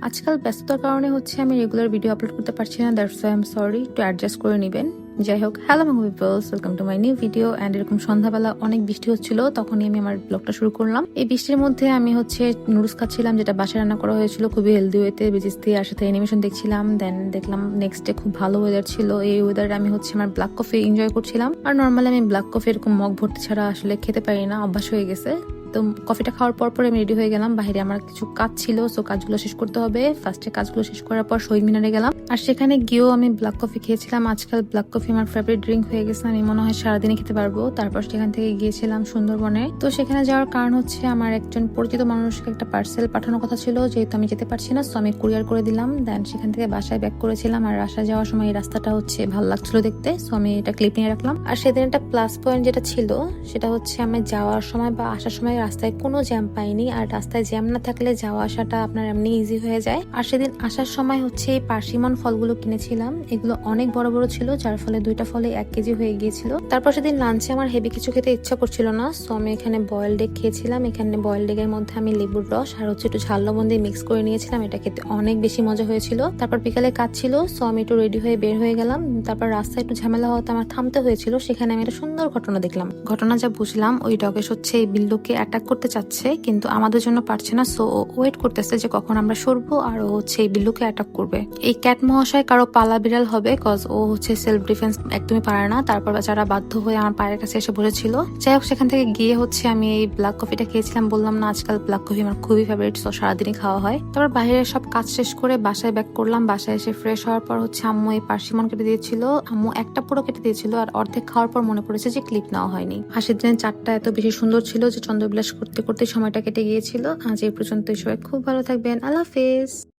আজকাল ব্যস্ততার কারণে হচ্ছে আমি রেগুলার ভিডিও আপলোড করতে পারছি না, that's why I am sorry, একটু অ্যাডজাস্ট করে নেবেন। যাই হোক, হ্যালো মাঙ্গু peoples, welcome to my new video. And এরকম সন্ধ্যাবেলা অনেক বৃষ্টি হচ্ছিল, তখনই আমি আমার ব্লগটা শুরু করলাম। এই বৃষ্টির মধ্যে আমি হচ্ছে নুডলস খাচ্ছিলাম, যেটা বাসায় রান্না করা হয়েছিল খুবই হেলদি ওয়েতে, ভেজিস দিয়ে, আর সাথে অ্যানিমেশন দেখছিলাম। দেন দেখলাম নেক্সট ডে খুব ভালো ওয়েদার ছিল। এই ওয়েদারে আমি হচ্ছে আমার ব্ল্যাক কফি এনজয় করছিলাম। আর নর্মালি আমি ব্ল্যাক কফি এরকম মগ ভর্তি ছাড়া আসলে খেতে পারি না, অভ্যাস হয়ে গেছে। তো কফিটা খাওয়ার পর আমি রেডি হয়ে গেলাম। বাইরে আমার কিছু কাজ ছিল, সো কাজগুলো শেষ করতে হবে। ফার্স্টে কাজগুলো শেষ করার পর শহীদ মিনারে গেলাম, আর সেখানে গিয়েও আমি ব্ল্যাক কফি খেয়েছিলাম। আজকাল ব্ল্যাক কফি আমার ফেভারিট ড্রিঙ্ক হয়ে গেছে, আমি মনে হয় সারাদিনই খেতে পারবো। তারপর সেখান থেকে গিয়েছিলাম সুন্দরবনে। তো সেখানে যাওয়ার কারণ হচ্ছে আমার একজন পরিচিত মানুষকে একটা পার্সেল পাঠানোর কথা ছিল, যেহেতু আমি যেতে পারছি না, সো আমি কুরিয়ার করে দিলাম। দেন সেখান থেকে বাসায় ব্যাক করেছিলাম। আর বাসায় যাওয়ার সময় এই রাস্তাটা হচ্ছে ভালো লাগছিল দেখতে, সো আমি এটা ক্লিপ নিয়ে রাখলাম। আর সেদিন একটা প্লাস পয়েন্ট যেটা ছিল সেটা হচ্ছে আমি যাওয়ার সময় বা আসার সময় রাস্তায় কোনো জ্যাম পাইনি। আর রাস্তায় জ্যাম না থাকলে যাওয়া আসাটা আপনার এমনি ইজি হয়ে যায়। আর সেদিন আসার সময় হচ্ছে এই পার্সিমন ফলগুলো কিনেছিলাম, এগুলো অনেক বড় বড় ছিল, যার ফলে দুইটা ফলে 1 কেজি হয়ে গিয়েছিল। তারপর সেদিন লাঞ্চে আমার হেভি কিছু খেতে ইচ্ছা করছিল না, সো আমি এখানে বয়েলড এগ খেয়েছিলাম। এখানে বয়েলড এগের মধ্যে আমি লেবুর রস আর হচ্ছে একটু ঝাল লবণ দিয়ে মিক্স করে নিয়েছিলাম, এটা খেতে অনেক বেশি মজা হয়েছিল। তারপর বিকালে কাজ ছিল, সো আমি একটু রেডি হয়ে বের হয়ে গেলাম। তারপর রাস্তায় একটু ঝামেলা হওয়াতে আমার থামতে হয়েছিল, সেখানে আমি একটা সুন্দর ঘটনা দেখলাম। ঘটনা যা বুঝলাম, ওই ডগেশ হচ্ছে এই বিল্লুকে অ্যাটাক করতে চাচ্ছে, কিন্তু আমাদের জন্য পারছে না, সো ওয়েট করতেছে যে কখন আমরা সরবো আর ও হচ্ছে এই বিল্লুকে অ্যাটাক করবে। এই ক্যাট মহাশয় কারো পালা বিড়াল হবে, কজ ও হচ্ছে সেলফ ডিফেন্স একদমই পারে না। তারপর বেচারা বাধ্য হয়ে আমার পায়ের কাছে এসে বসেছিল। যাই হোক, সেখান থেকে গিয়ে হচ্ছে আমি এই ব্ল্যাক কফিটা খেয়েছিলাম। বললাম না, আজকাল ব্ল্যাক কফি আমার খুবই ফেভারিট, সো সারাদিনই খাওয়া হয়। তারপর বাইরে সব কাজ শেষ করে বাসায় ব্যাক করলাম। বাসায় এসে ফ্রেশ হওয়ার পর হচ্ছে আম্মু এই পার্সিমন কেটে দিয়েছিল। আম্মু একটা পুরো কেটে দিয়েছিল, আর অর্ধেক খাওয়ার পর মনে পড়েছে যে ক্লিপ নেওয়া হয়নি। হাসির দিনের চারটা এত বেশি সুন্দর ছিল যে চন্দ্রবিলাস করতে করতে সময়টা কেটে গিয়েছিল। আজ এই পর্যন্ত, সবাই খুব ভালো থাকবেন, আল্লাহ হাফেজ।